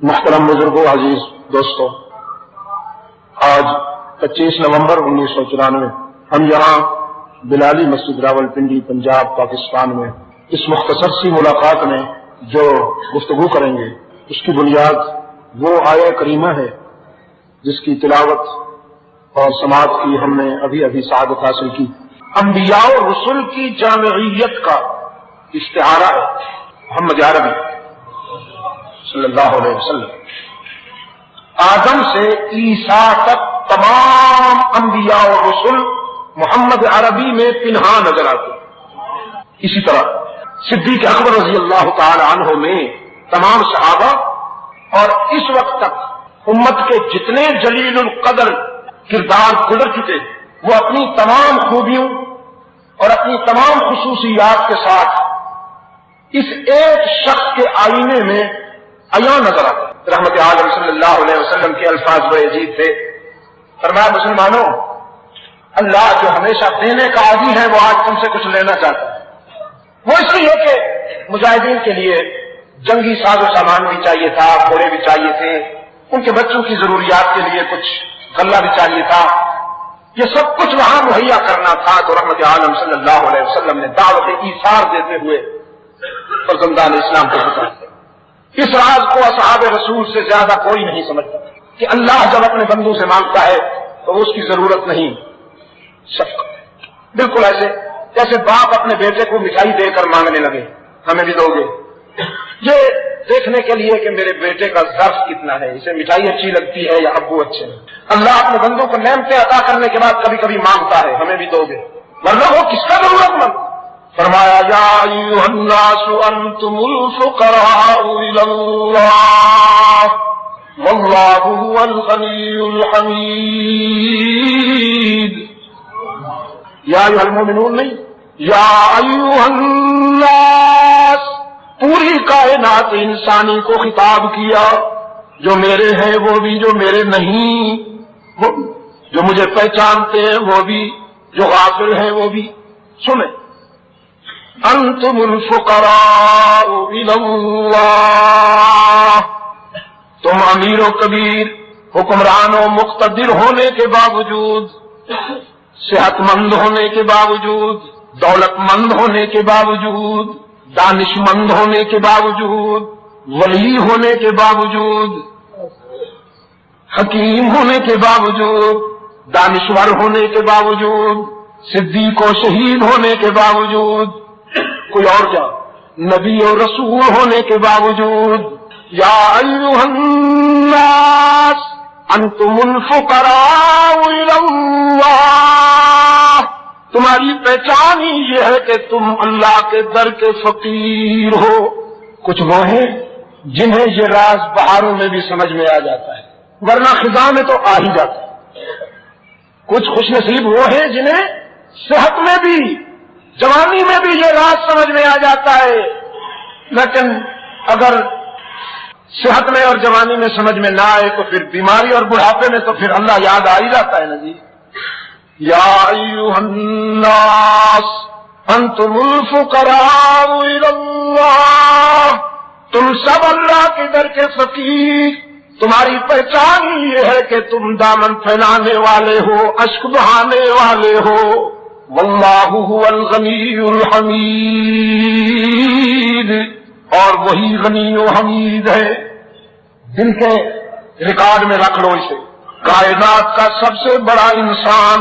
محترم بزرگوں، عزیز دوستوں، آج 25 نومبر 1994 ہم یہاں بلالی مسجد راولپنڈی پنجاب پاکستان میں اس مختصر سی ملاقات میں جو گفتگو کریں گے اس کی بنیاد وہ آیہ کریمہ ہے جس کی تلاوت اور سماعت کی ہم نے ابھی سعادت حاصل کی۔ انبیاء و رسل کی جامعیت کا اشتہارہ ہے محمد عربی صلی اللہ علیہ وسلم۔ آدم سے عیسیٰ تک تمام انبیاء و رسل محمد عربی میں پنہا نظر آتے۔ اسی طرح صدیق اکبر رضی اللہ تعالی عنہ میں تمام صحابہ اور اس وقت تک امت کے جتنے جلیل القدر کردار گزر چکے وہ اپنی تمام خوبیوں اور اپنی تمام خصوصیات کے ساتھ اس ایک شخص کے آئینے میں عیاں نظر آتا۔ رحمت عالم صلی اللہ علیہ وسلم کے الفاظ بڑے عجیب تھے۔ فرمایا مسلمانوں، اللہ جو ہمیشہ دینے کا عادی ہے وہ آج تم سے کچھ لینا چاہتا ہے۔ وہ اس لیے کہ مجاہدین کے لیے جنگی ساز و سامان بھی چاہیے تھا، گھوڑے بھی چاہیے تھے، ان کے بچوں کی ضروریات کے لیے کچھ غلہ بھی چاہیے تھا، یہ سب کچھ وہاں مہیا کرنا تھا۔ تو رحمت عالم صلی اللہ علیہ وسلم نے دعوت ایثار دیتے ہوئے فرزندان اسلام کو پکارا۔ اس راز کو اصحاب رسول سے زیادہ کوئی نہیں سمجھتا کہ اللہ جب اپنے بندوں سے مانگتا ہے تو اس کی ضرورت نہیں، شفقت ہے۔ بالکل ایسے جیسے باپ اپنے بیٹے کو مٹھائی دے کر مانگنے لگے، ہمیں بھی دو گے، یہ دیکھنے کے لیے کہ میرے بیٹے کا ظرف کتنا ہے، اسے مٹھائی اچھی لگتی ہے یا ابو اچھے ہیں۔ اللہ اپنے بندوں کو نعمتیں عطا کرنے کے بعد کبھی کبھی مانگتا ہے، ہمیں بھی دو گے، ورنہ وہ کس کا ضرورت مند۔ فرمایا یا ایھا الناس انتم الفقراء الی اللہ واللہ هو الغنی الحمید۔ یا ایھا المؤمنون نہیں، یا ایھا الناس، پوری کائنات انسانی کو خطاب کیا، جو میرے ہیں وہ بھی، جو میرے نہیں وہ بھی، جو مجھے پہچانتے ہیں وہ بھی، جو غافل ہیں وہ بھی۔ سنیں، انتم الفقراء الی اللہ، تم امیر و کبیر، حکمران و مقتدر ہونے کے باوجود، صحت مند ہونے کے باوجود، دولت مند ہونے کے باوجود، دانش مند ہونے کے باوجود، ولی ہونے کے باوجود، حکیم ہونے کے باوجود، دانشور ہونے کے باوجود، صدیق و شہید ہونے کے باوجود، کوئی اور کیا، نبی و رسول ہونے کے باوجود، یا ایھا الناس انتم الفقراء الی اللہ، تمہاری پہچان ہی یہ ہے کہ تم اللہ کے در کے فقیر ہو۔ کچھ وہ ہیں جنہیں یہ راز بہاروں میں بھی سمجھ میں آ جاتا ہے، ورنہ خزاں میں تو آ ہی جاتا ہے۔ کچھ خوش نصیب وہ ہیں جنہیں صحت میں بھی، جوانی میں بھی یہ راز سمجھ میں آ جاتا ہے، لیکن اگر صحت میں اور جوانی میں سمجھ میں نہ آئے تو پھر بیماری اور بڑھاپے میں تو پھر اللہ یاد آ ہی جاتا ہے نا جی۔ یا ایھا الناس انتم الفقراء الی اللہ، تم سب اللہ کے در کے فقیر، تمہاری پہچان ہی یہ ہے کہ تم دامن پھیلانے والے ہو، اشک بہانے والے ہو۔ واللہ هو الغنی الحمید، اور وہی غنی و حمید ہے۔ دل کے ریکارڈ میں رکھ لو اسے، کائنات کا سب سے بڑا انسان،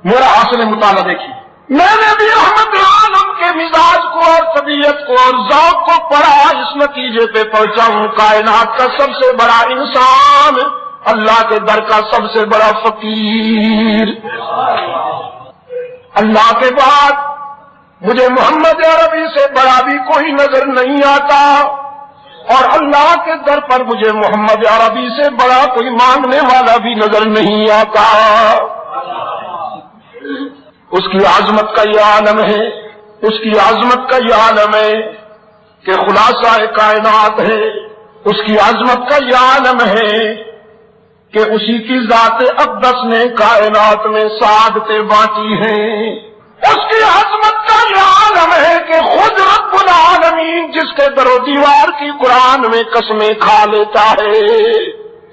میرا حاصل مطالعہ دیکھیے، میں نے بھی رحمت عالم کے مزاج کو اور طبیعت کو اور ذوق کو پڑھا، اس نتیجے پہ پہنچا ہوں کائنات کا سب سے بڑا انسان اللہ کے در کا سب سے بڑا فقیر۔ اللہ کے بعد مجھے محمد عربی سے بڑا بھی کوئی نظر نہیں آتا، اور اللہ کے در پر مجھے محمد عربی سے بڑا کوئی مانگنے والا بھی نظر نہیں آتا۔ اس کی عظمت کا یہ عالم ہے، اس کی عظمت کا یہ عالم ہے کہ خلاصہ کائنات ہے، اس کی عظمت کا یہ عالم ہے کہ اسی کی ذات اقدس نے کائنات میں سعادتیں بانٹی ہیں۔ اس کی عظمت کا یہ عالم ہے کہ خود رب العالمین جس کے در و دیوار کی قرآن میں قسمیں کھا لیتا ہے،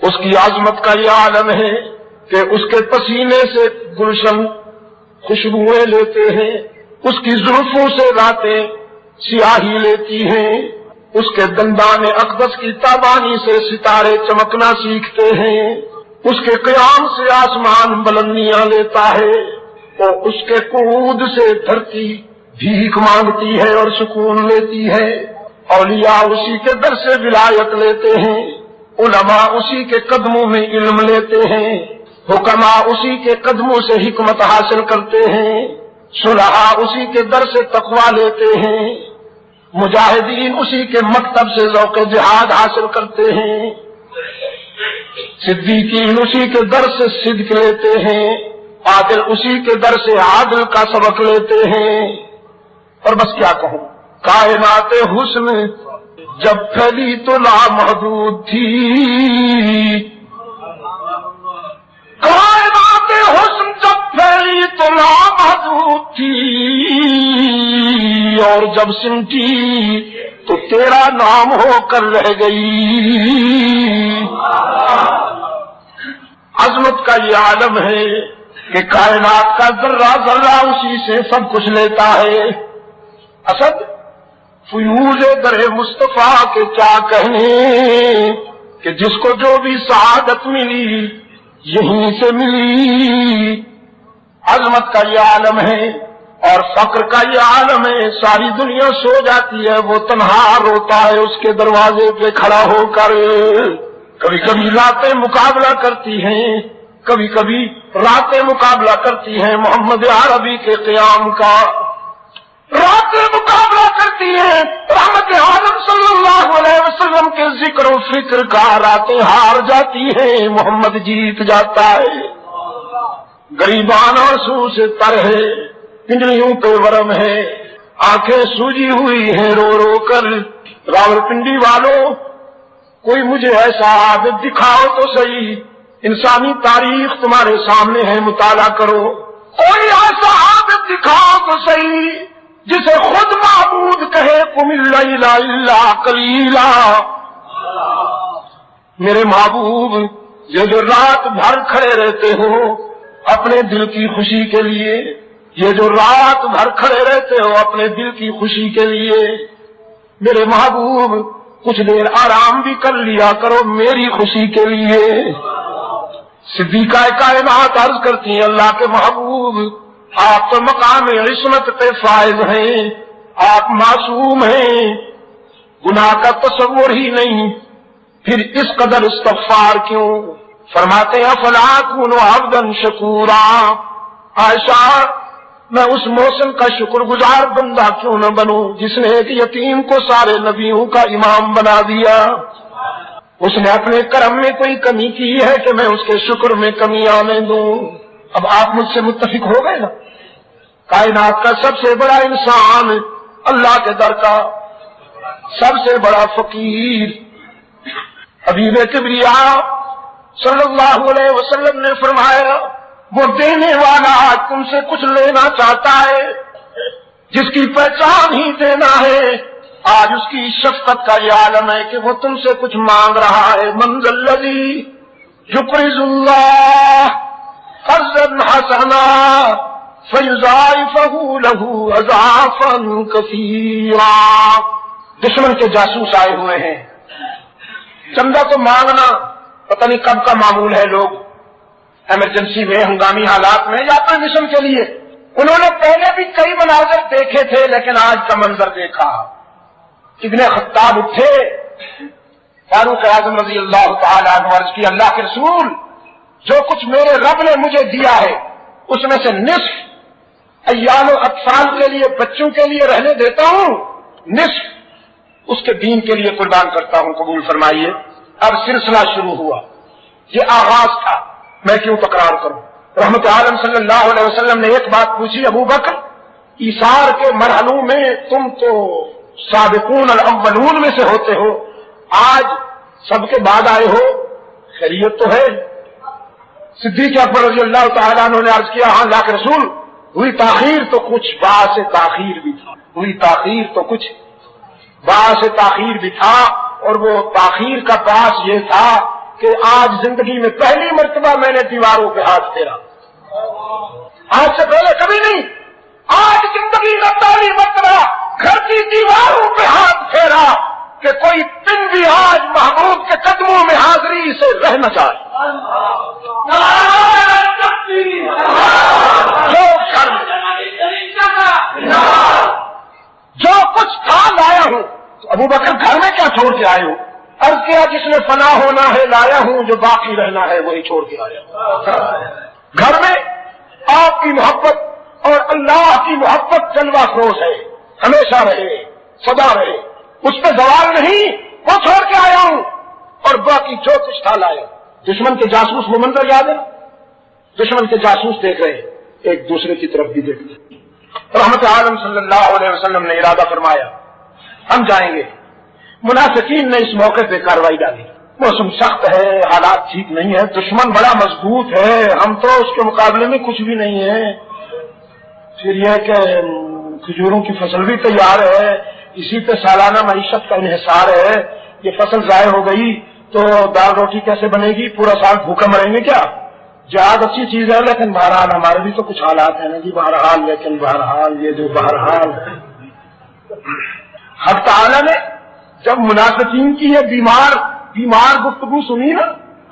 اس کی عظمت کا یہ عالم ہے کہ اس کے پسینے سے گلشن خوشبوئیں لیتے ہیں، اس کی زلفوں سے راتیں سیاہی لیتی ہیں، اس کے دندان اقدس کی تابانی سے ستارے چمکنا سیکھتے ہیں، اس کے قیام سے آسمان بلندیاں لیتا ہے، اور اس کے قعود سے دھرتی بھیک مانگتی ہے اور سکون لیتی ہے، اولیاء اسی کے در سے ولایت لیتے ہیں، علماء اسی کے قدموں میں علم لیتے ہیں، حکماء اسی کے قدموں سے حکمت حاصل کرتے ہیں، صلحاء اسی کے در سے تقویٰ لیتے ہیں، مجاہدین اسی کے مکتب سے ذوق جہاد حاصل کرتے ہیں، صدیقین اسی کے در سے صدق لیتے ہیں، عادل اسی کے در سے عادل کا سبق لیتے ہیں۔ اور بس کیا کہوں، کائنات حسن جب پھیلی تو لامحدود تھی، کائنات حسن جب پھیلی تو لامحدود تھی، اور جب سمٹی تو تیرا نام ہو کر رہ گئی۔ عظمت کا یہ عالم ہے کہ کائنات کا ذرہ ذرہ اسی سے سب کچھ لیتا ہے۔ اسد فیوز در مصطفیٰ کے کیا کہنے کہ جس کو جو بھی سعادت ملی یہیں سے ملی۔ عظمت کا یہ عالم ہے اور فقر کا یہ عالم ہے، ساری دنیا سو جاتی ہے، وہ تنہا روتا ہے اس کے دروازے پہ کھڑا ہو کر۔ کبھی کبھی راتیں مقابلہ کرتی ہیں، کبھی کبھی راتیں مقابلہ کرتی ہیں محمد عربی کے قیام کا، راتیں مقابلہ کرتی ہیں رحمت عالم صلی اللہ علیہ وسلم کے ذکر و فکر کا، راتیں ہار جاتی ہیں محمد جیت جاتا ہے۔ غریبان آنسو سے تر ہے، پنڈلیوں پہ ورم ہے، آنکھیں سوجی ہوئی ہیں رو رو کر۔ راولپنڈی والوں کوئی مجھے ایسا عابد دکھاؤ تو صحیح، انسانی تاریخ تمہارے سامنے ہے مطالعہ کرو، کوئی ایسا عابد دکھاؤ تو صحیح جسے خود معبود کہے قم اللیل الا قلیلا۔ میرے محبوب یہ جو رات بھر کھڑے رہتے ہو اپنے دل کی خوشی کے لیے، یہ جو رات بھر کھڑے رہتے ہو اپنے دل کی خوشی کے لیے، میرے محبوب کچھ دیر آرام بھی کر لیا کرو میری خوشی کے لیے۔ صدیقہ کائنات عرض کرتی ہیں اللہ کے محبوب آپ تو مقام عصمت پہ فائز ہیں، آپ معصوم ہیں، گناہ کا تصور ہی نہیں، پھر اس قدر استغفار کیوں؟ فرماتے ہیں فلا اکون عبدا شکورا، عائشہ میں اس موسم کا شکر گزار بندہ کیوں نہ بنوں جس نے ایک یتیم کو سارے نبیوں کا امام بنا دیا۔ اس نے اپنے کرم میں کوئی کمی کی ہے کہ میں اس کے شکر میں کمی آنے دوں؟ اب آپ مجھ سے متفق ہو گئے نا، کائنات کا سب سے بڑا انسان، اللہ کے در کا سب سے بڑا فقیر، حبیب کبریا صلی اللہ علیہ وسلم نے فرمایا وہ دینے والا آج تم سے کچھ لینا چاہتا ہے، جس کی پہچان ہی دینا ہے، آج اس کی شفقت کا یہ عالم ہے کہ وہ تم سے کچھ مانگ رہا ہے۔ من ذا الذی یقرض اللہ قرضا حسنا فیضاعفہ لہ اضعافا کثیرا۔ دشمن کے جاسوس آئے ہوئے ہیں، چندہ تو مانگنا پتہ نہیں کب کا معمول ہے، لوگ ایمرجنسی میں ہنگامی حالات میں یا اپنے مشن کے لیے، انہوں نے پہلے بھی کئی مناظر دیکھے تھے لیکن آج کا منظر دیکھا۔ ابن خطاب اٹھے، فاروق اعظم رضی اللہ تعالیٰ عنہ عرض کی اللہ کے رسول جو کچھ میرے رب نے مجھے دیا ہے اس میں سے نصف عیال و اطفال کے لیے، بچوں کے لیے رہنے دیتا ہوں، نصف اس کے دین کے لیے قربان کرتا ہوں، قبول فرمائیے۔ اب سلسلہ شروع ہوا، یہ آغاز تھا، میں کیوں تکرار کروں؟ رحمت عالم صلی اللہ علیہ وسلم نے ایک بات پوچھی، ابو بکر ایثار کے مرحلوں میں تم تو سابقون الاولون میں سے ہوتے ہو، آج سب کے بعد آئے ہو، خیریت تو ہے؟ صدیق اکبر رضی اللہ تعالیٰ عنہ نے عرض کیا ہاں اللہ کے رسول ہوئی تاخیر تو کچھ باعث تاخیر بھی تھا، ہوئی تاخیر تو کچھ باعث تاخیر بھی تھا، اور وہ تاخیر کا باعث یہ تھا کہ آج زندگی میں پہلی مرتبہ میں نے دیواروں پہ ہاتھ پھیرا، آج سے پہلے کبھی نہیں، آج زندگی میں پہلی مرتبہ گھر کی دیواروں پہ ہاتھ پھیرا کہ کوئی دن بھی آج محبوب کے قدموں میں حاضری سے رہ نہ جائے۔ جو کچھ تھا لایا ہوں، تو ابو بکر گھر میں کیا چھوڑ کے آئے ہو؟ عرض کیا جس میں فنا ہونا ہے لایا ہوں، جو باقی رہنا ہے وہی چھوڑ کے آیا ہوں۔ گھر میں آپ کی محبت اور اللہ کی محبت جلوہ فروز ہے، ہمیشہ رہے، سدا رہے، اس پہ زوال نہیں، وہ چھوڑ کے آیا ہوں، اور باقی جو کچھ تھا لایا۔ دشمن کے جاسوس وہ منظر یاد ہے، دشمن کے جاسوس دیکھ رہے ہیں، ایک دوسرے کی طرف بھی دیکھتے ہیں۔ رحمت عالم صلی اللہ علیہ وسلم نے ارادہ فرمایا ہم جائیں گے۔ منافقین نے اس موقع پہ کارروائی ڈالی، موسم سخت ہے، حالات ٹھیک نہیں ہے، دشمن بڑا مضبوط ہے، ہم تو اس کے مقابلے میں کچھ بھی نہیں ہے، پھر یہ کہ کھجوروں کی فصل بھی تیار ہے، اسی پہ سالانہ معیشت کا انحصار ہے، یہ فصل ضائع ہو گئی تو دال روٹی کیسے بنے گی، پورا سال بھوکے مریں گے کیا؟ جہاد اچھی چیز ہے، لیکن بہرحال ہمارے بھی تو کچھ حالات ہیں نا جی، بہرحال، لیکن بہرحال یہ جو بہرحال حق تعالی نے جب منافقین کی یہ بیمار گفتگو سنی نا،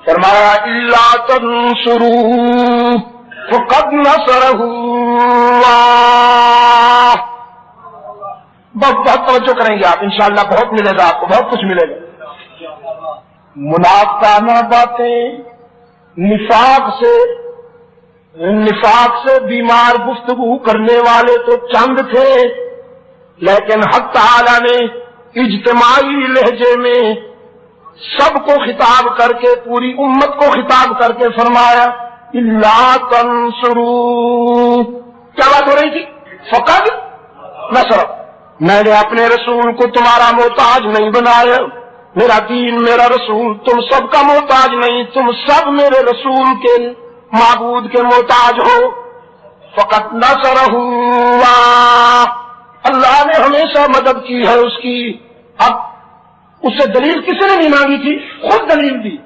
فرمایا الا تنصروا فقد نصرہ اللہ۔ بہت توجہ کریں گے آپ، انشاءاللہ بہت ملے گا آپ کو، بہت کچھ ملے گا۔ منافقانہ باتیں، نفاق سے بیمار گفتگو کرنے والے تو چند تھے، لیکن حق تعالی نے اجتماعی لہجے میں سب کو خطاب کر کے، پوری امت کو خطاب کر کے فرمایا الا تنصروا۔ کیا بات ہو رہی تھی؟ فقد نصر، میں نے اپنے رسول کو تمہارا محتاج نہیں بنایا، میرا دین، میرا رسول تم سب کا محتاج نہیں، تم سب میرے رسول کے معبود کے محتاج ہو۔ فقط نصرہ اللہ، اللہ نے ہمیشہ مدد کی ہے اس کی۔ اب اس سے دلیل کس نے نہیں مانگی تھی؟ خود دلیل دی۔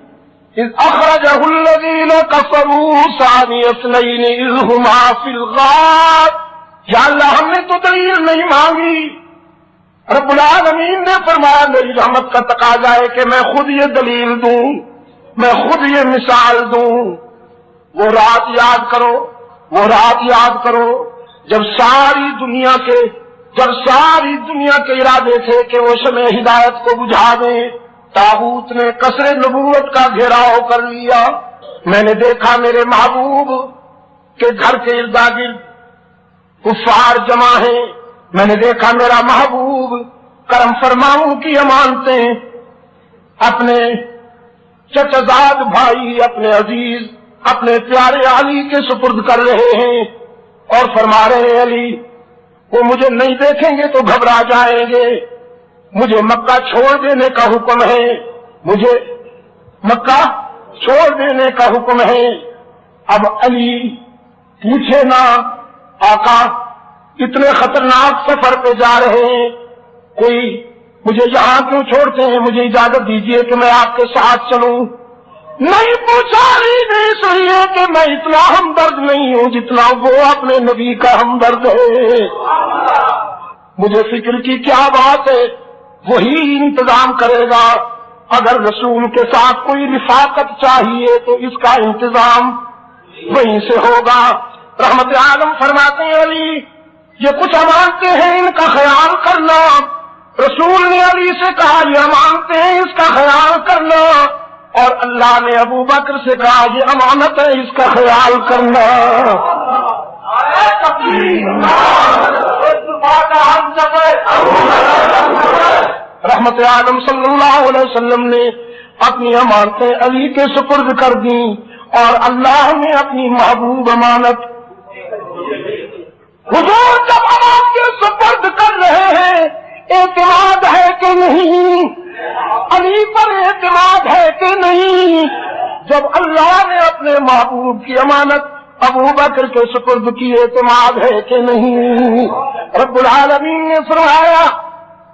اذ اخرجہ الذین کفروا ثانی اثنین اذ ہما فی الغار۔ یا اللہ ہم نے تو دلیل نہیں مانگی، رب العالمین نے فرمایا میری رحمت کا تقاضا ہے کہ میں خود یہ دلیل دوں، میں خود یہ مثال دوں۔ وہ رات یاد کرو، وہ رات یاد کرو جب ساری دنیا کے ارادے تھے کہ وہ شمع ہدایت کو بجھا دیں، طاغوت نے قصر نبوت کا گھیراؤ کر لیا۔ میں نے دیکھا میرے محبوب کے گھر کے ارد گرد کفار جمع ہیں، میں نے دیکھا میرا محبوب کرم فرماؤں کی امانتیں اپنے چچزاد بھائی، اپنے عزیز، اپنے پیارے علی کے سپرد کر رہے ہیں، اور فرما رہے ہیں علی وہ مجھے نہیں دیکھیں گے تو گھبرا جائیں گے، مجھے مکہ چھوڑ دینے کا حکم ہے، مجھے مکہ چھوڑ دینے کا حکم ہے۔ اب علی پوچھے نا آقا اتنے خطرناک سفر پہ جا رہے ہیں، کوئی مجھے یہاں کیوں چھوڑتے ہیں، مجھے اجازت دیجیے کہ میں آپ کے ساتھ چلوں۔ نہیں پوچھا اس لیے کہ میں اتنا ہمدرد نہیں ہوں جتنا وہ اپنے نبی کا ہمدرد ہے۔ مجھے فکر کی کیا بات ہے، وہی انتظام کرے گا۔ اگر رسول کے ساتھ کوئی رفاقت چاہیے تو اس کا انتظام وہیں سے ہوگا۔ رحمت عالم فرماتے ہیں علی یہ کچھ امانتے ہیں، ان کا خیال کرنا۔ رسول نے علی سے کہا یہ امانتے ہیں، اس کا خیال کرنا، اور اللہ نے ابو بکر سے کہا یہ امانت ہے، اس کا خیال کرنا۔ رحمت عالم صلی اللہ علیہ وسلم نے اپنی امانتیں علی کے سپرد کر دیں، اور اللہ نے اپنی محبوب امانت حضور جب امانت کے سپرد کر رہے ہیں، اعتماد ہے کہ نہیں؟ علی پر اعتماد ہے کہ نہیں؟ جب اللہ نے اپنے محبوب کی امانت ابو بکر کے سپرد کی اعتماد ہے کہ نہیں؟ رب العالمین نے فرمایا،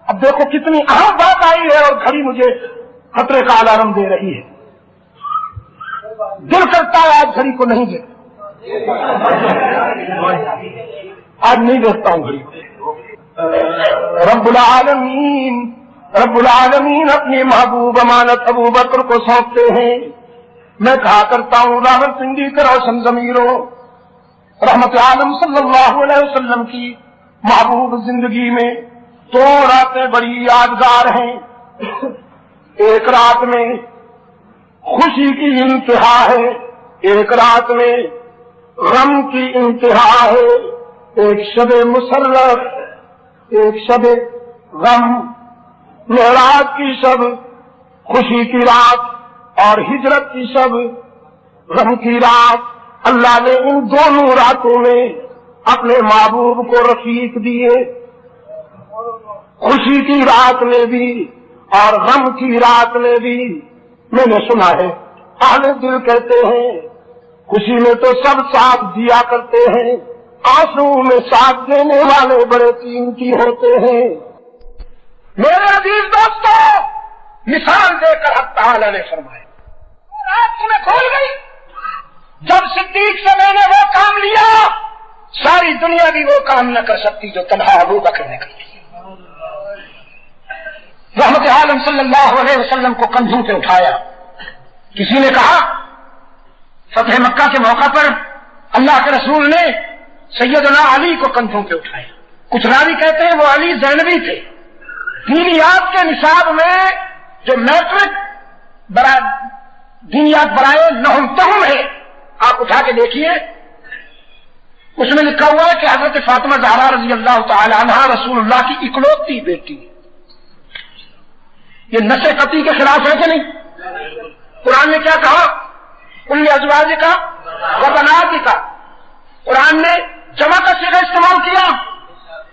اب دیکھو کتنی اہم بات آئی ہے اور گھڑی مجھے خطرے کا الارم دے رہی ہے. دل کرتا ہے آج گھڑی کو نہیں دیکھتا، آج نہیں دیکھتا ہوں گھڑی کو. رب العالمین اپنی محبوب امانت ابو بکر کو سونپتے ہیں. میں کہا کرتا ہوں راول پنڈی کے روشن ضمیروں، رحمت عالم صلی اللہ علیہ وسلم کی محبوب زندگی میں 2 راتیں بڑی یادگار ہیں. ایک رات میں خوشی کی انتہا ہے، ایک رات میں غم کی انتہا ہے. ایک شب مسرت، ایک شب غم، معراج کی شب خوشی کی رات اور ہجرت کی شب غم کی رات. اللہ نے ان دونوں راتوں میں اپنے محبوب کو رفیق دیے. خوشی کی رات میں بھی اور غم کی رات میں بھی. میں نے سنا ہے اہل دل کہتے ہیں خوشی میں تو سب ساتھ دیا کرتے ہیں، آنسو میں ساتھ دینے والے بڑے قیمتی ہوتے ہیں. میرے عزیز دوستو، مثال دے کر حق تعالی نے فرمایا رات تمہیں کھول گئی. جب صدیق سے میں نے وہ کام لیا، ساری دنیا بھی وہ کام نہ کر سکتی جو تنہا ابو بکر نے کر لیا. رحمت عالم صلی اللہ علیہ وسلم کو کندھوں پہ اٹھایا. کسی نے کہا فتح مکہ کے موقع پر اللہ کے رسول نے سیدنا علی کو کندھوں پہ اٹھایا. کچھ راوی کہتے ہیں وہ علی زینبی تھے. دینیات کے نصاب میں جو میٹرک دینیات برائے نہم تہم ہے، آپ اٹھا کے دیکھیے، اس میں لکھا ہوا ہے کہ حضرت فاطمہ زہرا رضی اللہ تعالی عنہا رسول اللہ کی اکلوتی بیٹی. یہ نشے قطعی کے خلاف ہے کہ نہیں؟ قرآن نے کیا کہا؟ ان ازواج کا و بنات کا. قرآن نے جمع کا صیغہ استعمال کیا،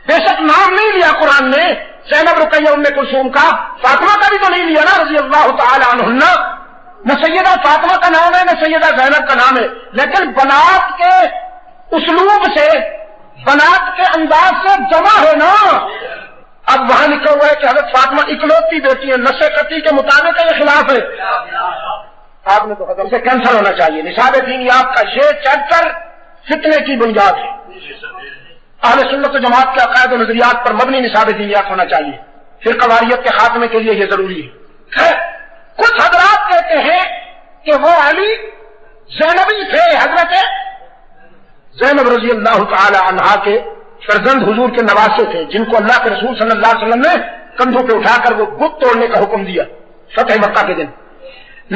بے شک نام نہیں لیا قرآن نے زینب، رقیہ، ام کلثوم کا. فاطمہ کا بھی تو نہیں لیا نا رضی اللہ تعالی عنہن. نہ سیدہ فاطمہ کا نام ہے نہ سیدہ زینب کا نام ہے، لیکن بنات کے اسلوب سے، بنات کے انداز سے جمع ہے نا. اب وہاں لکھا ہوا ہے کہ حضرت فاطمہ اکلوتی بیٹی ہے، نشے قطعی کے مطابق یہ خلاف ہے. آپ نے تو حضرت سے کینسل ہونا چاہیے. نصاب دینیات کا یہ چیپٹر فتنے کی بنیاد ہے. اہل سنت و جماعت کے عقائد و نظریات پر مبنی نصاب دینیات ہونا چاہیے. پھر قواریت کے خاتمے کے لیے یہ ضروری ہے. کچھ حضرات کہتے ہیں کہ وہ علی زینبی تھے، حضرت زینب رضی اللہ تعالی عنہا کے فرزند حضور کے نواسے تھے، جن کو اللہ کے رسول صلی اللہ علیہ وسلم نے کندھوں پہ اٹھا کر وہ بت توڑنے کا حکم دیا فتح مکہ کے دن.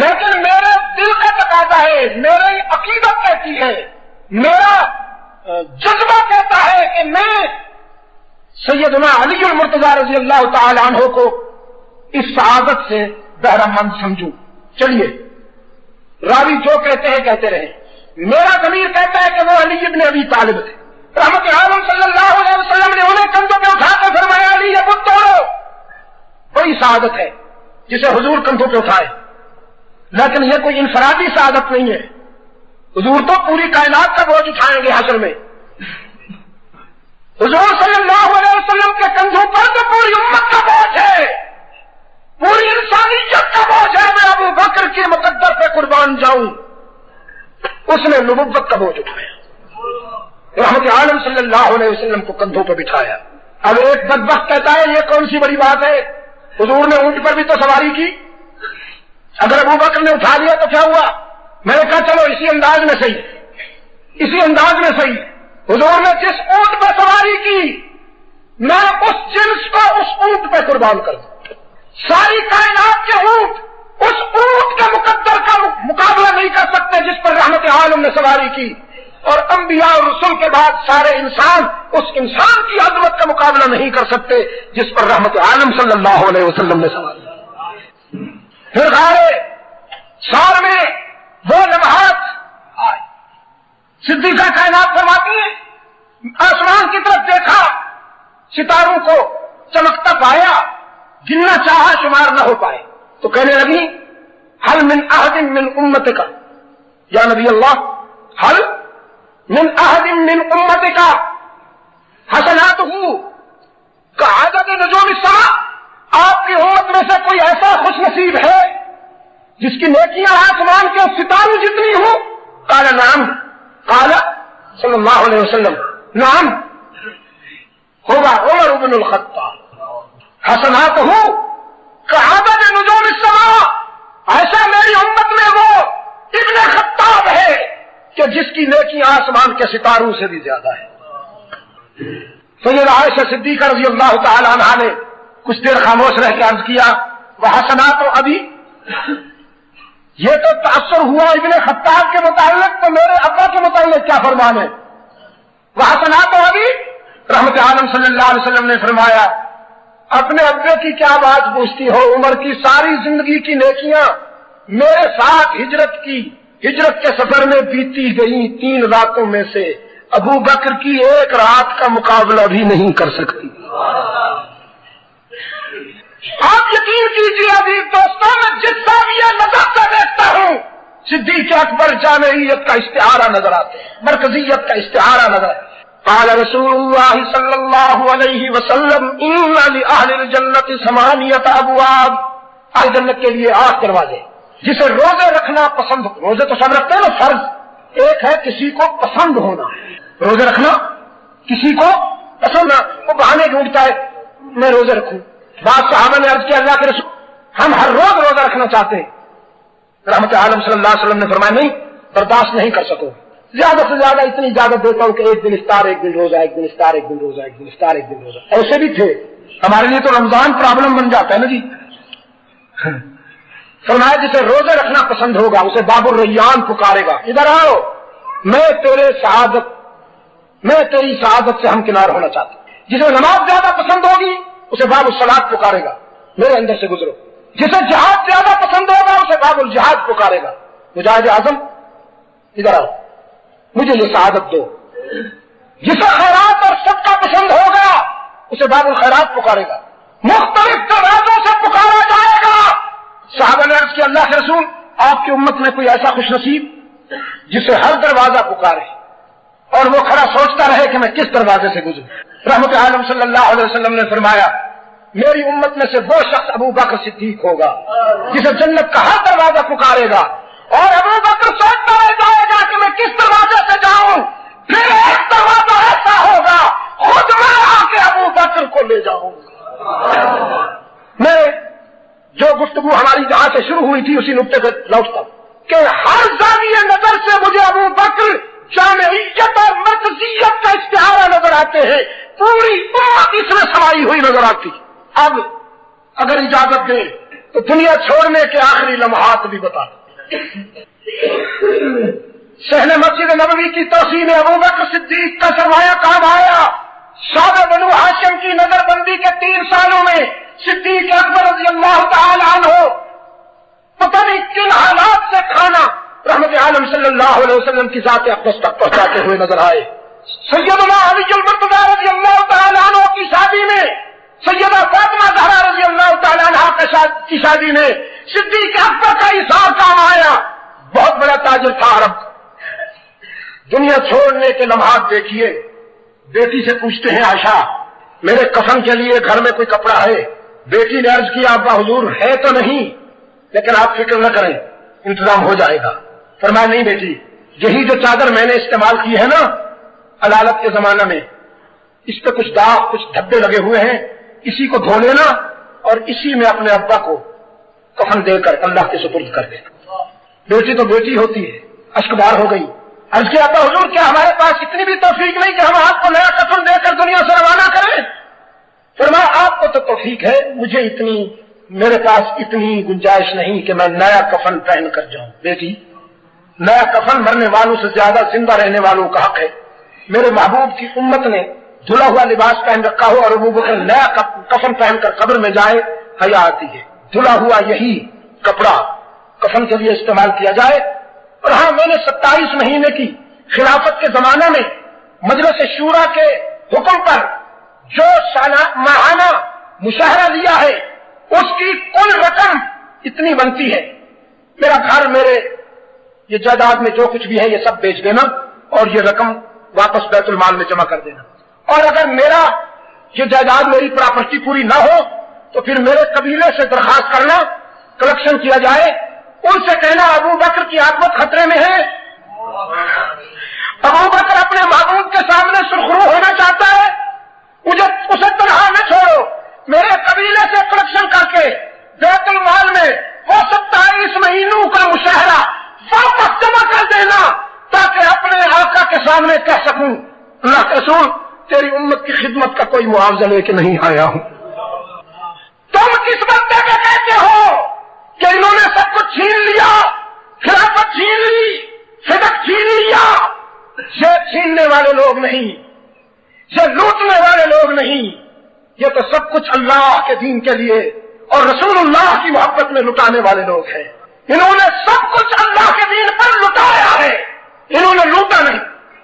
لیکن میرے دل کا تقاضا ہے، میری عقیدت کہتی ہے، میرا جذبہ کہتا ہے کہ میں سیدنا علی المرتضی رضی اللہ تعالی عنہ کو اس سعادت سے بہرہ مند سمجھوں. چلیے راوی جو کہتے ہیں کہتے رہے، میرا ضمیر کہتا ہے کہ وہ علی ابن ابی طالب تھے. رحمت عالم صلی اللہ علیہ وسلم نے انہیں کندھوں پہ اٹھا کر فرمایا علی یہ بت توڑو. بڑی سعادت ہے جسے حضور کندھوں پہ اٹھائے، لیکن یہ کوئی انفرادی سعادت نہیں ہے. حضور تو پوری کائنات کا بوجھ اٹھائیں گے حشر میں. حضور صلی اللہ علیہ وسلم کے کندھوں پر تو پوری امت کا بوجھ ہے، پوری انسانیت کا بوجھ ہے. میں ابو بکر کے مقدر پہ قربان جاؤں. اس نے نبوت کا بوجھ اٹھایا، رحمت عالم صلی اللہ علیہ وسلم کو کندھوں پہ بٹھایا. اب ایک بدبخت کہتا ہے یہ کون سی بڑی بات ہے، حضور نے اونٹ پر بھی تو سواری کی. اگر ابو بکر نے اٹھا لیا تو کیا ہوا؟ میں نے کہا چلو اسی انداز میں صحیح، اسی انداز میں صحیح. حضور نے جس اونٹ پر سواری کی میں اس جنس کو اس اونٹ پہ قربان کر دوں. ساری کائنات کے اونٹ اس اونٹ کے مقدر کا مقابلہ نہیں کر سکتے جس پر رحمت عالم نے سواری کی. اور انبیاء اور رسول کے بعد سارے انسان اس انسان کی عظمت کا مقابلہ نہیں کر سکتے جس پر رحمت عالم صلی اللہ علیہ وسلم نے سواری کی. پھر غارے سال میں وہ لمحات آئے. صدیقہ کائنات فرماتی ہیں آسمان کی طرف دیکھا، ستاروں کو چمکتا پایا، گننا چاہا شمار نہ ہو پائے. تو کہنے لگی حل من احد من امتک، یا نبی اللہ حل من احد من امتک حسناتہ کعدد نجوم السماء، آپ کی امت میں سے کوئی ایسا خوش نصیب ہے جس کی نیکیاں آسمان کے ستاروں جتنی ہوں؟ قال نعم، قال صلی اللہ علیہ وسلم نعم ہوگا عمر بن الخطاب، حسناتہ کعدد نجوم السماء، ایسا میری امت میں وہ ابن خطاب ہے کہ جس کی نیکیاں آسمان کے ستاروں سے بھی زیادہ ہے۔ سیدہ عائشہ صدیقہ رضی اللہ تعالی عنہا نے کچھ دیر خاموش رہ کے عرض کیا وحسنات ابھی، یہ تو تاثر ہوا ابن خطاب کے متعلق، تو میرے ابا کے متعلق کیا فرمان ہے؟ وحسنات ابھی، رحمت عالم صلی اللہ علیہ وسلم نے فرمایا اپنے ابے کی کیا بات پوچھتی ہو، عمر کی ساری زندگی کی نیکیاں میرے ساتھ ہجرت کے سفر میں بیتی گئی 3 راتوں میں سے ابو بکر کی 1 رات کا مقابلہ بھی نہیں کر سکتی۔ آپ یقین کیجیے عزیز دوستوں، میں جس زاویہ نظر سے دیکھتا ہوں صدیق اکبر جامعیت کا استعارہ نظر آتے ہیں، مرکزیت کا استعارہ نظر آتا ہے۔ قال رسول اللہ صلی اللہ علیہ وسلم ان لأہل الجنت 8 ابواب، اہل جنت کے لیے 8 دروازے۔ جسے روزے رکھنا پسند، روزے تو سب رکھتے ہیں نا، فرض ایک ہے کسی کو پسند ہونا، روزے رکھنا کسی کو پسند نہ، وہ بہانے ڈھونڈتا ہے میں روزے رکھوں۔ بعض صحابہ نے عرض کیا اللہ کے رسول ہم ہر روز روزہ رکھنا چاہتے ہیں، رحمت عالم صلی اللہ علیہ وسلم نے فرمایا نہیں، برداشت نہیں کر سکو، زیادہ سے زیادہ اتنی اجازت دیتا ہوں کہ 1 دن افطار 1 دن روزہ، 1 دن افطار 1 دن روزہ، 1 دن افطار 1 دن روزہ۔ ایسے بھی تھے، ہمارے لیے تو رمضان پرابلم بن جاتا ہے نا جی۔ فرمایا جسے روزے رکھنا پسند ہوگا اسے باب الریان پکارے گا، ادھر آؤ میں تیری سعادت سے ہمکنار ہونا چاہتا ہوں۔ جسے نماز زیادہ پسند ہوگی اسے باب الصلاۃ پکارے گا، میرے اندر سے گزرو۔ جسے جہاد زیادہ پسند ہوگا اسے باب الجہاد پکارے گا، مجاہد اعظم ادھر آؤ مجھے یہ سعادت دو۔ جسے خیرات اور صدقہ پسند ہوگا اسے باب الخیرات پکارے گا، مختلف دروازوں سے پکارا جائے گا۔ صحابہ نے عرض کیا اللہ کے رسول آپ کی امت میں کوئی ایسا خوش نصیب جسے ہر دروازہ پکارے اور وہ کھڑا سوچتا رہے کہ میں کس دروازے سے گزروں؟ رحمت عالم صلی اللہ علیہ وسلم نے فرمایا میری امت میں سے وہ شخص ابو بکر صدیق ہوگا جسے جنت کا ہر دروازہ پکارے گا، اور ابو بکر سوچتا رہ جائے گا کہ میں کس دروازے سے جاؤں، پھر ایک دروازہ ایسا ہوگا خود میں آ کے ابو بکر کو لے جاؤں گا۔ میں جو گفتگو ہماری جہاں سے شروع ہوئی تھی اسی نقطے پہ لوٹتا ہوں کہ ہر زاویہ نظر سے مجھے ابو بکر جامعیت اور مرکزیت کا استعارہ نظر آتے ہیں، پوری امت اس میں سمائی ہوئی نظر آتی۔ اب اگر اجازت دیں تو دنیا چھوڑنے کے آخری لمحات بھی بتا صحن مسجد نبوی کی توسیع میں ابو بکر صدیق کا سرمایہ کام آیا۔ شعب بنو ہاشم کی نظر بندی کے 3 سالوں میں صدیق اکبر رضی اللہ تعالی عنہ پتہ نہیں کن حالات سے کھانا رحمت عالم صلی اللہ علیہ وسلم کی ذات اقدس تک پہنچاتے ہوئے نظر آئے۔ سیدنا علی المرتضی رضی اللہ تعالی عنہ کی شادی میں، سیدہ فاطمہ زہرا رضی اللہ تعالی عنہ کی شادی میں صدیق اکبر کا اظہار کام آیا۔ بہت بڑا تاجر تھا عرب، دنیا چھوڑنے کے لمحات دیکھیے۔ بیٹی سے پوچھتے ہیں عائشہ میرے کفن کے لیے گھر میں کوئی کپڑا ہے؟ بیٹی نے عرض کیا ابا حضور ہے تو نہیں، لیکن آپ فکر نہ کریں انتظام ہو جائے گا۔ فرمایا نہیں بیٹی، یہی جو چادر میں نے استعمال کی ہے نا علالت کے زمانہ میں، اس پہ کچھ داغ کچھ دھبے لگے ہوئے ہیں، اسی کو دھو لینا اور اسی میں اپنے ابا کو کفن دے کر اللہ کے سپرد کر دینا۔ بیٹی تو بیٹی ہوتی ہے، اشکبار ہو گئی۔ عرض کیا ابا حضور کیا ہمارے پاس اتنی بھی توفیق نہیں کہ ہم آپ کو نیا کفن دے کر دنیا سے روانہ کریں؟ فرمایا آپ کو تو توفیق ہے، مجھے میرے پاس اتنی گنجائش نہیں کہ میں نیا کفن پہن کر جاؤں۔ بیٹی نیا کفن مرنے والوں سے زیادہ زندہ رہنے والوں کا حق ہے۔ میرے محبوب کی امت نے دھلا ہوا لباس پہن رکھا ہو اور ابو بکر نیا کفن پہن کر قبر میں جائے، حیا آتی ہے۔ دھلا ہوا یہی کپڑا کفن کے لیے استعمال کیا جائے۔ اور ہاں میں نے 27 مہینے کی خلافت کے زمانہ میں مجلس شورا کے حکم پر جو ماہانہ مشاہرہ لیا ہے اس کی کل رقم اتنی بنتی ہے، میرا گھر میرے یہ جائیداد میں جو کچھ بھی ہے یہ سب بیچ دینا اور یہ رقم واپس بیت المال میں جمع کر دینا، اور اگر میرا یہ جائیداد میری پراپرٹی پوری نہ ہو تو پھر میرے قبیلے سے درخواست کرنا، کلیکشن کیا جائے، ان سے کہنا ابو بکر کی عاقبت خطرے میں ہے۔ ابو بکر اپنے معبود کے سامنے سرخرو ہونا چاہتا ہے، اسے تنہا نہ چھوڑو، میرے قبیلے سے کلیکشن کر کے بیت المال میں وہ 27 مہینوں کا مشاہرہ واپس جمع کر دینا، تاکہ اپنے آقا کے سامنے کہہ سکوں اللہ کے رسول تیری امت کی خدمت کا کوئی معاوضہ لے کے نہیں آیا ہوں۔ تم کس بندے پہ کہتے ہو کہ انہوں نے سب کچھ چھین لیا، خلافت چھین لی، صدق چھین لیا؟ یہ چھیننے والے لوگ نہیں، یہ لوٹنے والے لوگ نہیں، یہ تو سب کچھ اللہ کے دین کے لیے اور رسول اللہ کی محبت میں لٹانے والے لوگ ہیں۔ انہوں نے سب کچھ اللہ کے دین پر لٹایا ہے، انہوں نے لوٹا نہیں۔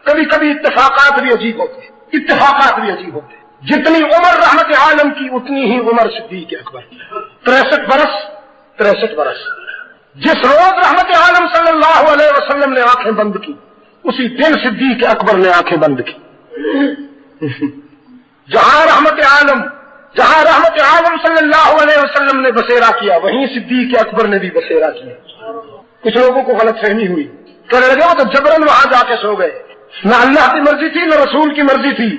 کبھی کبھی اتفاقات بھی عجیب ہوتے، اتفاقات بھی عجیب ہوتے۔ جتنی عمر رحمت عالم کی اتنی ہی عمر صدیق اکبر کی، 63 برس۔ جس روز رحمت عالم صلی اللہ علیہ وسلم نے آنکھیں بند کی، اسی دن صدیق اکبر نے آنکھیں بند کی۔ جہاں رحمت عالم صلی اللہ علیہ وسلم نے بسیرا کیا، وہیں صدیق اکبر نے بھی بسیرا کیا۔ کچھ لوگوں کو غلط فہمی ہوئی، کہنے لگے وہ تو جبرن وہاں جا کے سو گئے، نہ اللہ کی مرضی تھی نہ رسول کی مرضی تھی،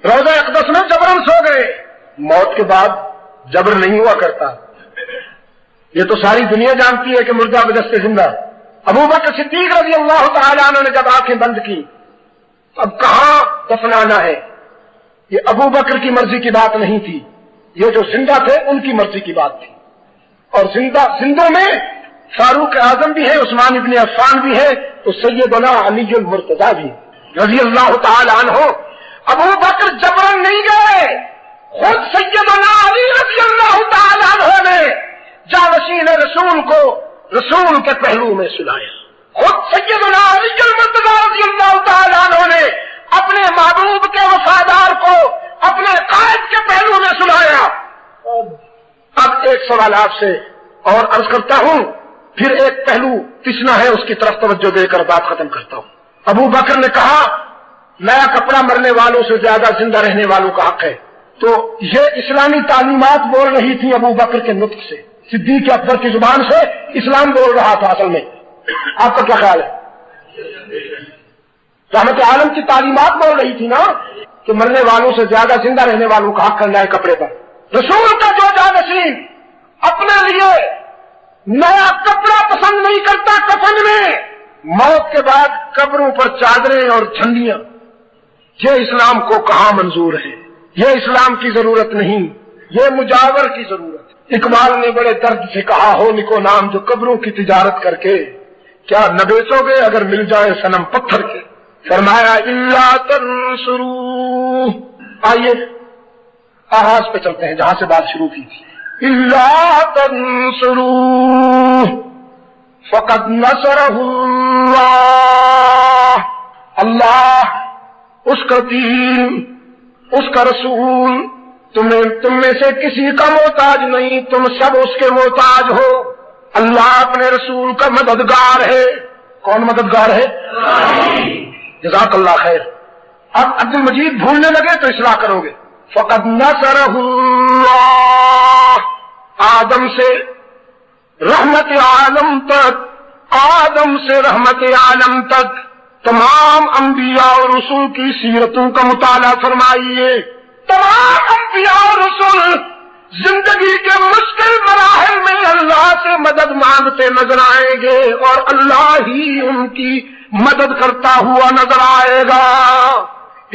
روضہ اقدس میں جبرن سو گئے۔ موت کے بعد جبر نہیں ہوا کرتا، یہ تو ساری دنیا جانتی ہے کہ مردہ بدست زندہ۔ ابو بکر صدیق رضی اللہ تعالیٰ عنہ نے جب آنکھیں بند کی، اب کہاں دفنانا ہے؟ یہ ابو بکر کی مرضی کی بات نہیں تھی، یہ جو زندہ تھے ان کی مرضی کی بات تھی۔ اور زندوں میں فاروق اعظم بھی ہے، عثمان ابن عفان بھی ہے، تو سیدنا علی المرتضیٰ بھی رضی اللہ تعالی عنہ۔ ابو بکر جبرن نہیں گئے، خود سیدنا علی رضی اللہ تعالی عنہ نے جانشین رسول کو رسول کے پہلو میں سلایا۔ خود سیدنا علی المرتضیٰ رضی اللہ تعالی عنہ نے اپنے محبوب کے وفادار کو اپنے قائد کے پہلو میں سلایا۔ اب ایک سوال آپ سے اور عرض کرتا ہوں، پھر ایک پہلو تسنا ہے، اس کی طرف توجہ دے کر بات ختم کرتا ہوں۔ ابو بکر نے کہا نیا کپڑا مرنے والوں سے زیادہ زندہ رہنے والوں کا حق ہے، تو یہ اسلامی تعلیمات بول رہی تھی ابو بکر کے نطق سے، صدیق اکبر کی زبان سے اسلام بول رہا تھا اصل میں۔ آپ کا کیا خیال ہے؟ رحمت عالم کی تعلیمات بول رہی تھی نا کہ مرنے والوں سے زیادہ زندہ رہنے والوں کا حق کرنا ہے کپڑے پر۔ رسول کا جو جانشین اپنے لیے نیا کپڑا پسند نہیں کرتا کفن میں، موت کے بعد قبروں پر چادریں اور جھنڈیاں، یہ اسلام کو کہاں منظور ہے؟ یہ اسلام کی ضرورت نہیں، یہ مجاور کی ضرورت ہے۔ اقبال نے بڑے درد سے کہا، ہو نکو نام جو قبروں کی تجارت کر کے، کیا نہ بیچو گے اگر مل جائے صنم پتھر کے؟ فرمایا اللہ تنصرو۔ آئیے آغاز پہ چلتے ہیں جہاں سے بات شروع کی تھی۔ اللہ تنصرو فقد نصرہ اللہ، اللہ اس کا دین، اس کا رسول، تم میں سے کسی کا محتاج نہیں، تم سب اس کے محتاج ہو۔ اللہ اپنے رسول کا مددگار ہے۔ کون مددگار ہے؟ جزاک اللہ خیر۔ اب عبد المجید بھولنے لگے تو اصلاح کرو گے۔ فقد نصرہ اللہ، آدم سے رحمت عالم تک، آدم سے رحمت عالم تک تمام انبیاء اور رسول کی سیرتوں کا مطالعہ فرمائیے۔ تمام انبیاء اور رسول زندگی کے مشکل مراحل میں اللہ سے مدد مانگتے نظر آئیں گے، اور اللہ ہی ان کی مدد کرتا ہوا نظر آئے گا،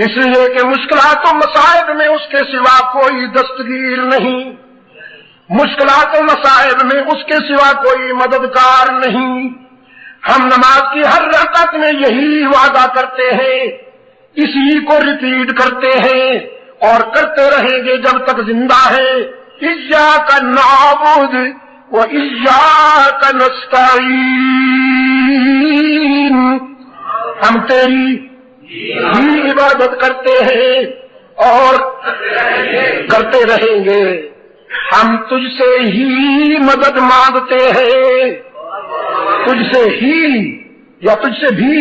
اس لیے کہ مشکلات و مصائب میں اس کے سوا کوئی دستگیر نہیں، مشکلات و مصائب میں اس کے سوا کوئی مددگار نہیں۔ ہم نماز کی ہر رکعت میں یہی وعدہ کرتے ہیں، اسی کو ریپیٹ کرتے ہیں اور کرتے رہیں گے جب تک زندہ ہے۔ ایاک نعبد و ایاک نستعین، ہم تیری ہی عبادت کرتے ہیں اور کرتے رہیں گے، ہم تجھ سے ہی مدد مانگتے ہیں، تجھ سے ہی یا تجھ سے بھی،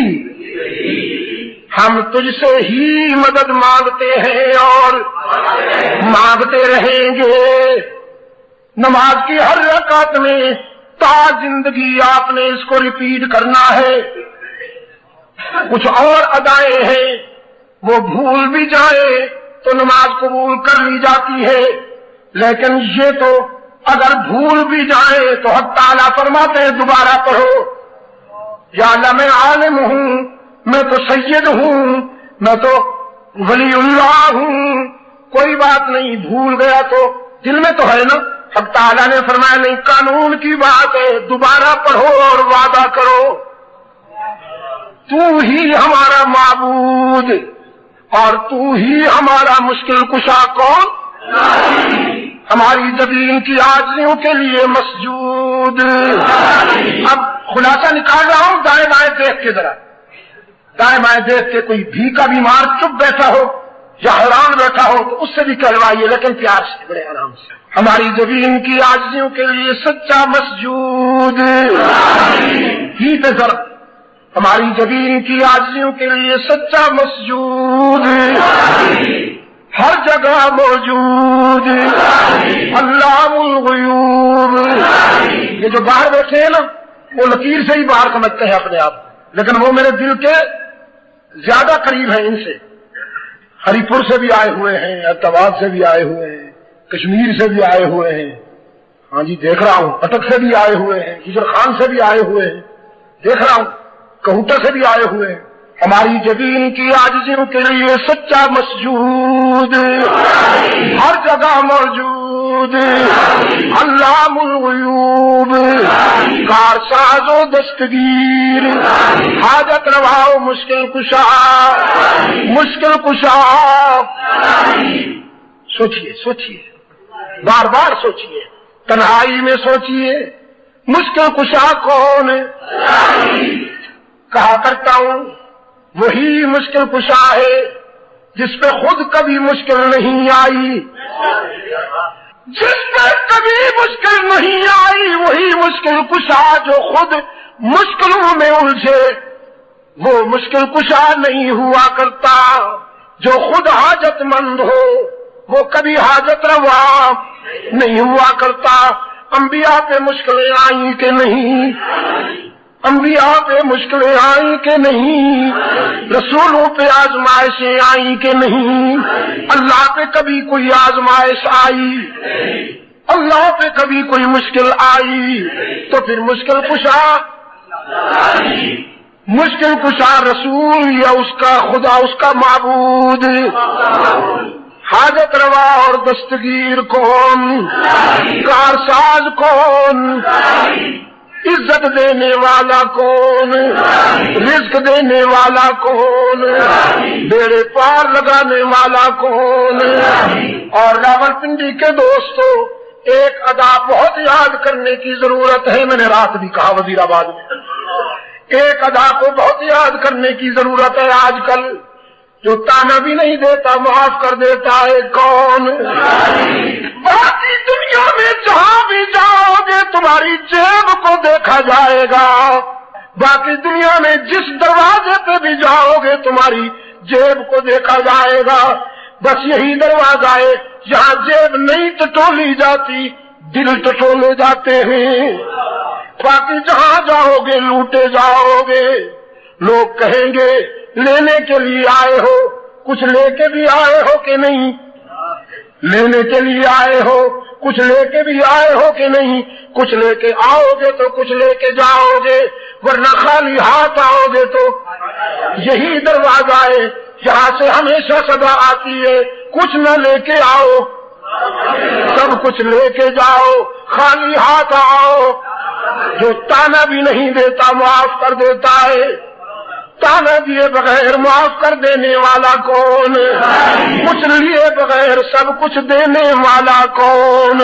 ہم تجھ سے ہی مدد مانگتے ہیں اور مانگتے رہیں گے۔ نماز کی ہر رکعت میں تا زندگی آپ نے اس کو ریپیٹ کرنا ہے۔ کچھ اور ادائیں ہیں وہ بھول بھی جائے تو نماز قبول کر لی جاتی ہے، لیکن یہ تو اگر بھول بھی جائے تو حق تعالیٰ فرماتے ہیں دوبارہ پڑھو۔ یا اللہ میں عالم ہوں، میں تو سید ہوں، میں تو ولی اللہ ہوں، کوئی بات نہیں، بھول گیا تو دل میں تو ہے نا۔ حق تعالیٰ نے فرمایا نہیں، قانون کی بات ہے، دوبارہ پڑھو اور وعدہ کرو۔ تو ہی ہمارا معبود اور تو ہی ہمارا مشکل کشا کون؟ ہماری زمین کی عاجزیوں کے لیے مسجود۔ اب خلاصہ نکال رہا ہوں، دائیں بائیں دیکھ کے ذرا، دائیں بائیں دیکھ کے کوئی بھیکا بیمار چپ بیٹھا ہو یا حیران بیٹھا ہو تو اس سے بھی کہلوائیے، لیکن پیار سے، بڑے آرام سے۔ ہماری زمین کی عاجزیوں کے لیے سچا مسجود ہی پہ ذرا، ہماری زمین کی عاجزیوں کے لیے سچا مسجود ہر جگہ موجود علام الغیوب۔ یہ جو باہر بیٹھے ہیں نا وہ لکیر سے ہی باہر سمجھتے ہیں اپنے آپ، لیکن وہ میرے دل کے زیادہ قریب ہیں ان سے۔ ہری پور سے بھی آئے ہوئے ہیں، احتیاط سے بھی آئے ہوئے ہیں، کشمیر سے بھی آئے ہوئے ہیں، ہاں جی دیکھ رہا ہوں، اٹک سے بھی آئے ہوئے ہیں، ہجر خان سے بھی آئے ہوئے ہیں، دیکھ رہا ہوں، کہوٹا سے بھی آئے ہوئے ہیں۔ ہماری زمین کی عاجزیوں کے لیے سچا مسجود ہر جگہ موجود علام الغیوب کارساز و دستگیر حاجت روا و مشکل کشا سوچئے سوچئے، بار بار سوچئے، تنہائی میں سوچئے مشکل کشا کون ہے؟ کہا کرتا ہوں وہی مشکل کشا ہے جس پہ خود کبھی مشکل نہیں آئی، جس پہ کبھی مشکل نہیں آئی وہی مشکل کشا جو خود مشکلوں میں الجھے، وہ مشکل کشا نہیں ہوا کرتا۔ جو خود حاجت مند ہو وہ کبھی حاجت روا نہیں ہوا کرتا۔ انبیاء پہ مشکلیں آئیں کہ نہیں؟ انبیاء پہ مشکلیں آئیں کہ نہیں؟ رسولوں پہ آزمائشیں آئیں کہ نہیں؟ اللہ پہ کبھی کوئی آزمائش آئی؟ اللہ پہ کبھی کوئی مشکل آئی؟ تو پھر مشکل کشا رسول یا اس کا خدا، اس کا معبود؟ حاجت روا اور دستگیر کون؟ کارساز کون؟ عزت دینے والا کون؟ رزق دینے والا کون؟ بیڑے پار لگانے والا کون؟ اور راولپنڈی کے دوستو، ایک ادا بہت یاد کرنے کی ضرورت ہے، میں نے رات بھی کہا وزیر آباد میں، ایک ادا کو بہت یاد کرنے کی ضرورت ہے۔ آج کل جو تانا بھی نہیں دیتا معاف کر دیتا ہے کون؟ باقی دنیا میں جہاں بھی جاؤ گے تمہاری جیب کو دیکھا جائے گا، باقی دنیا میں جس دروازے پہ بھی جاؤ گے تمہاری جیب کو دیکھا جائے گا۔ بس یہی دروازہ ہے جہاں جیب نہیں ٹٹولی جاتی، دل ٹٹولے جاتے ہیں۔ باقی جہاں جاؤ گے لوٹے جاؤ گے، لوگ کہیں گے لینے کے لیے آئے ہو، کچھ لے کے بھی آئے ہو کہ نہیں؟ لینے کے لیے آئے ہو، کچھ لے کے بھی آئے ہو کہ نہیں؟ کچھ لے کے آؤ گے تو کچھ لے کے جاؤ گے، ورنہ خالی ہاتھ آؤ گے تو یہی دروازہ ہے جہاں سے ہمیشہ صدا آتی ہے، کچھ نہ لے کے آؤ سب کچھ لے کے جاؤ، خالی ہاتھ آؤ۔ جو تانا بھی نہیں دیتا معاف کر دیتا ہے، تانا دیے بغیر معاف کر دینے والا کون؟ کچھ لیے بغیر سب کچھ دینے والا کون؟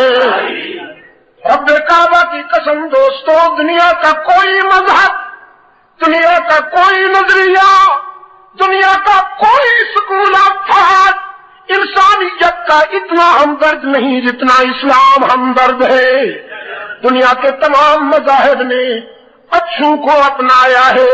رب کعبہ کی قسم دوستو، دنیا کا کوئی مذہب، دنیا کا کوئی نظریہ، دنیا کا کوئی سکول آف تھاٹ انسانیت کا اتنا ہمدرد نہیں جتنا اسلام ہمدرد ہے۔ دنیا کے تمام مذاہب نے اچھوں کو اپنایا ہے،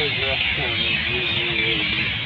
الرحمن الرحيم